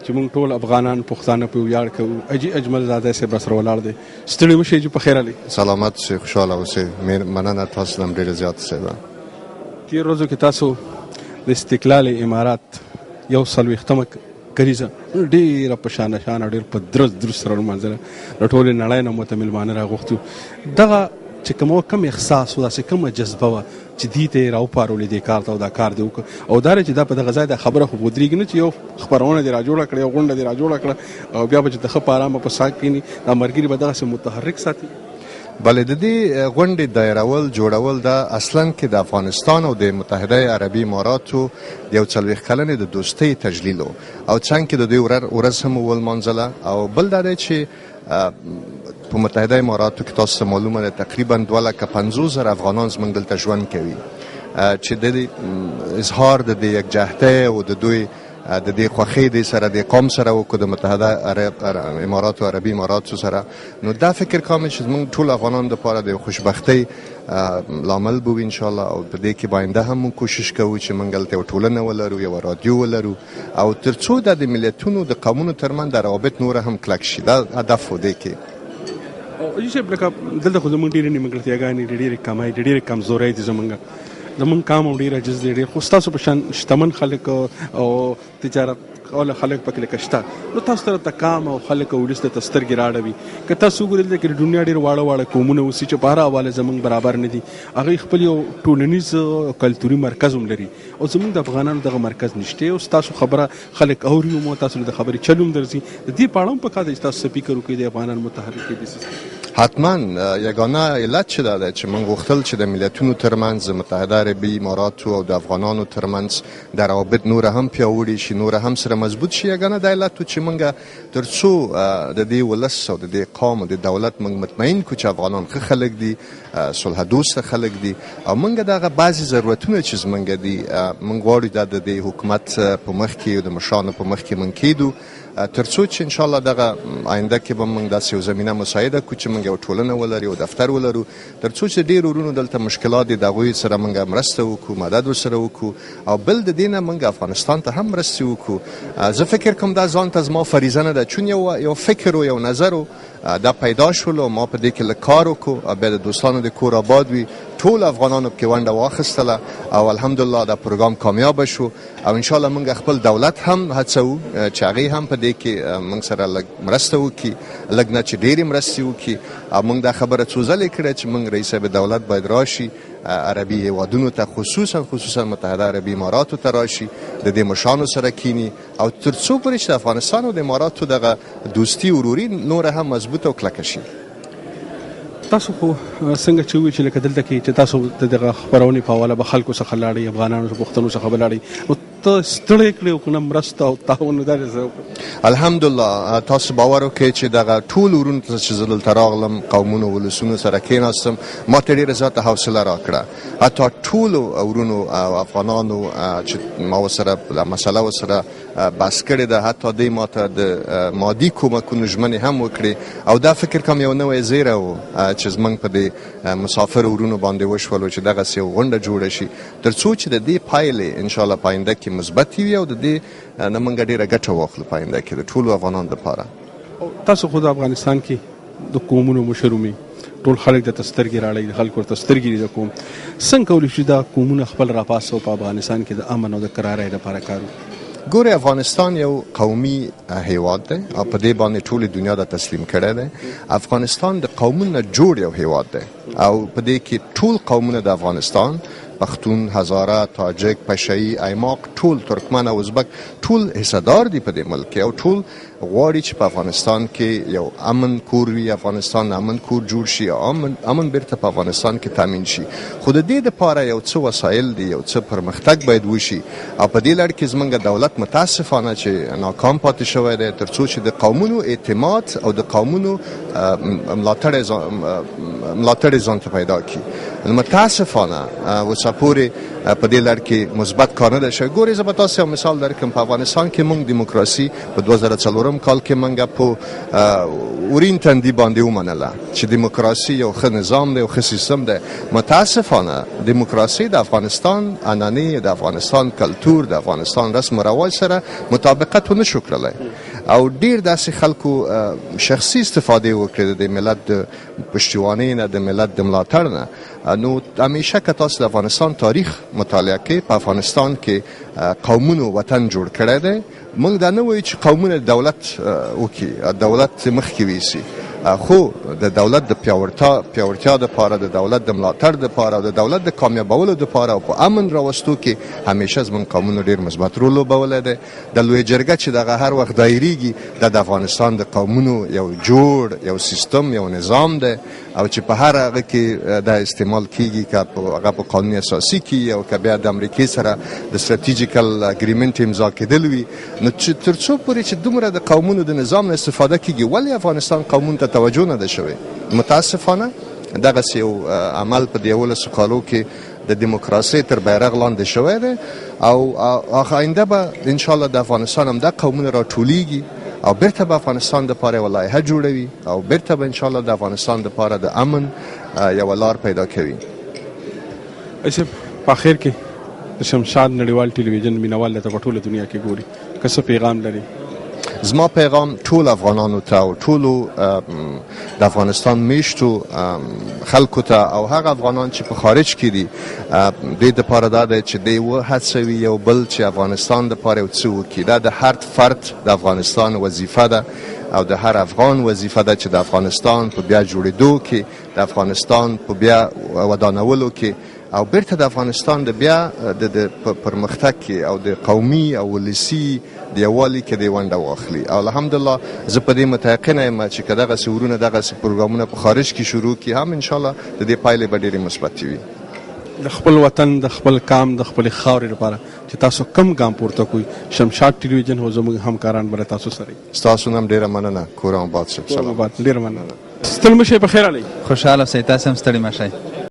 چې موږ ټول افغانان پښتانه په ویاړ کوو. اجي اجمل زاده صاحب سره ولاړ دی. ستړي مشئ چې په خیر علي. سلامت شئ، خوشحاله اوسئ. مننه تاسو هم ډېره زیاته صاحب. تېر ورځو کې تاسو د استقلال امارات 41مه کلیزه ډېره په شانه شانه ډېر په درست سره لمانځله. د ټولې نړۍ نه مو ته میلمانه راغوښتي. دغه چې کوم احساس و داسې کومه جذبه وه چې دې ته یې راوپارولې دې کار ته او دا کار دې وکړه او دا چې دا په دغه ځای دا خبره خو ودرېږي نه چې یو خپرونه دې راجوړه کړه یو غونډه دې راجوړه کړه او بیا به چې د ښه په ارامه په سا کښېني دا ملګري به دغسې متحرک ساتي. بله، د دې غونډې دایرول جوړول دا اصلا کې د افغانستان او د متحده عربي اماراتو د 40 کلنې د دوستۍ تجلیل او څنګه کې د دوی ورځ هم ولمانځله. او بل دا دی چې په متحده اماراتو کې تاسو معلومه ده تقریبا 250,000 افغانان زموږ دلته ژوند کوي چې د اظهار د یکجهتۍ او د دوی د دې خوښۍ د سره د قوم سره وکړو د متحده اماراتو عربي اماراتو سره. نو دا فکر کوم چې موږ ټول افغانان لپاره د خوشبختۍ لامل بو ان شاء الله. او په دې کې باندې هم کوشش کوو چې موږ دلته ټولنه ولرو، یو رادیو ولرو او ترڅو د ملتونو د قومونو ترمن د روابط نور هم کلک شي. دا هدف و دی کې. او چې لکه دلته خو زموږ ډېرې نیمګړتیاګانې ډېرې کمای ډېرې کمزورۍ دي زموږ قام هم ډېر عجز دی ډېر. خو ستاسو په شان شتمن خلک او تجارت کوله خلک پکې لکه شته نو تاسو ته د قام او خلک او ولس ته سترګې راړوي. که تاسو وګورئ چې د دنیا ډېر واړه واړه قومونه اوسي چې په هر حواله زموږ برابر نه دي. هغوی خپل یو ټولنیز او کلتوري مرکز هم لري او زموږ د افغانانو دغه مرکز نشته. او ستاسو خبره خلک اوري او تاسو د خبرې چل هم درځي. د دې په اړه هم پکار دی چې تاسو سپیکر وکړئ د افغانان متحرک دي. حتما یگانه علت چې دا ده چې موږ غوښتل چې د ملتونو ترمنځ متحده عربي اماراتو او د افغانانو ترمنځ د روابط نور هم پیاوړي شي، نور هم سره مضبوط شي. یگانه دا علت چې موږ ترڅو د دې ولس او د دې قوم او د دولت موږ مطمئن کو چې افغانان ښه خلک دي، صلح دوست خلک دي او موږ دغه بعضي ضرورتونه چې موږ دي موږ غواړو د دې حکومت په مخ کې او د مشرانو په مخ کې موږ کېدو ترڅو چې ان شاء الله دغه آینده کې به موږ داسې یو زمینه مساعده کړو چې موږ یو ټولنه ولرو، یو دفتر ولرو، ترڅو چې ډېر ورونو دلته مشکلات دي د هغوی سره موږ مرسته وکړو، مدد ورسره وکړو او بل د دې نه موږ افغانستان ته هم مرستې وکړو. زه فکر کوم دا ځان ته زما فریضه نه ده، چون یو فکر و یو نظر دا پیدا شول او ما په دې کې لږ کار وکړو. بیا د دوستانو د کور آباد وي ټول افغانانو کې ونډه واخیستله او الحمدلله دا پروګرام کامیاب شو او ان شاء الله موږ خپل دولت هم هڅوو چې هغې هم په دې کې موږ سره لږ مرسته وکړي، لږ نه چې ډېرې مرستې وکړي. او موږ دا خبره څو ځلې کړې چې موږ رئیس صاحب دولت باید راشي عربي هیوادونو ته خصوصا متحده عربي اماراتو ته راشي، د دې مشرانو سره کینی او ترڅو پورې چې افغانستان او د اماراتو دغه دوستي وروري نور هم مضبوط او کلکه شي. تاسو خو څنګه چې وی چې لکه دلته کې چې تاسو دغه خبرونه په حواله به خلکو څخه لاړی، افغانانو څخه پښتنو څخه بلاړی او ته ستړی کړی او کنه مرسته او تعاون دار زه الحمدلله تاسو باور وکړئ چې دغه ټول ورونو ته چې زه دلته راغلم قومونو ولسونو سره کېناستم ما ته ډېره زیاته حوصله راکړه. حتی ټولو ورونو او افغانانو چې ما ورسره مسله ورسره بحث کړې ده، حتی دوی ما ته د مادي کومکونو ژمنې هم وکړې او دا فکر کوم یو نوی زیری و چې زموږ په دې مسافر ورونو باندې وشولو چې دغسې یو غونډه جوړه شي ترڅو چې د دې پایلې انشاءالله په آینده کې مثبت وي او د دې نه موږ ډېره ګټه واخلو په آینده کې د ټولو افغانانو لپاره. تاسو خو د افغانستان کې د قومونو مشر ومې، ټول خلک درته سترګې راړی، خلک ورته سترګې دي د قوم. څنګه کولی شي دا قومونه خپل راپاسو په افغانستان کې د امن او د قرارۍ لپاره کار وکړي؟ ګورې افغانستان یو قومي هیواد دی او په دې باندې ټولې دنیا ته تسلیم کړی دی. افغانستان د قومونو جوړ یو هیواد دی او په دې کې ټول قومونه د افغانستان پښتون، هزاره، تاجک، پشهی، ایماق، ټول ترکمن او ازبک ټول حصدار دي په دې ملک او ټول غواړي چې په افغانستان کې یو امن کور وي، افغانستان امن کور جوړ شي او امن بیرته په افغانستان کې تامین شي. خو د دې لپاره یو څه وسایل دي، یو څه پرمختګ باید وشي او په دې لړ کې زموږ دولت متاسفانه چې ناکام پاتې شوی دی ترڅو چې د قومونو اعتماد او د قومونو ملاتړ ځان ته پیدا کړي. متاسفانه اوسه پورې په دې لړ کې مثبت کار نه دی شوی. ګورې زه به تاسو یو مثال درکړم. په افغانستان کې موږ دیموکراسي په 2004 کال کې موږ په ورین تندي باندې ومنله چې دیموکراسي یو ښه نظام دی، یو ښه سیستم دی. متاسفانه دیموکراسي د افغانستان عنعنې، د افغانستان کلتور، د افغانستان رسم و رواج سره مطابقت ونه شو کړلی او ډیر داسې خلکو شخصي استفاده وکړه د ملت د پشتیوانۍ نه، د ملت د ملاتړ نه. نو همیشه که تاسو د افغانستان تاریخ مطالعه کوئ، په افغانستان کې قومونو وطن جوړ کړی دی. موږ دا نه وایو چې قومونه دولت وکړي، دولت مخکې ویسي، خو د دولت د پیاوړتیا دپاره، د دولت د ملاتړ دپاره او د دولت د کامیابولو دپاره او په امن راوستو کې همیشه زموږ قومونو ډیر مثبت رول لوبولی دی. د لویې جرګه چې دغه هر وخت دایریږي دا د افغانستان د قومونو یو جوړ یو سیستم، یو نظام دی او چې په هر هغه کې دا استعمال کیږي که هغه په قانون اساسي کې او که بیا د امریکې سره د ستراتیجیکل اګریمنټ امضا کېدل وي. نو تر څو پورې چې دومره د قومونو د نظام نه استفاده کیږي، ولې افغانستان قومونو ته توجه نه ده شوې؟ متاسفانه دغسې یو عمل په 11 کالو کې د دیموکراسۍ تر بیرغ لاندې شوی دی او آینده به انشاءالله د افغانستان همدا قومونه راټولیږي او بیرته به افغانستان دپاره یوه لایحه جوړوي او بیرته به انشاءالله د افغانستان دپاره د امن یوه لار پیدا کوي. په اخر کې د شمشاد نړیوال ټلویزیون مینوال ته په ټوله دنیا کې ګوري، که څه پیغام لري؟ زما پیغام ټول افغانانو ته او ټولو د افغانستان میشتو خلکو ته او هغه افغانان چې په خارج کې دي دوی دپاره دا دی چې دوی وهڅوي یو بل چې افغانستان دپاره یو څه وکړي. دا د هر فرد د افغانستان وظیفه ده او د هر افغان وظیفه ده چې د افغانستان په بیا جوړېدو کې، د افغانستان په بیا ودانولو کې او بیرته د افغانستان د بیا د پرمختګ کې او د قومي او ولسي د یووالي کې د ونډه واخلي. او الحمدلله زه په دې متیقنه یم چې که دغسې ورونه، دغسې پروګرامونه په خارج کې شروع کړي هم انشاءالله د دې پایلې به ډېرې مثبتې وي. د خپل وطن، د خپل قام، د خپلې خاورې لپاره چې تاسو کم ګام پورته کوئ، شمشاد ټلویزیون او زموږ همکاران به تاسو سره وي. ستاسو نه هم ډېره مننه. کور آباد صاحب. ډېره مننه. ستړي مه شئ، په خیر علی. خوشحاله اوسئ، تاسې هم ستړي مه شئ.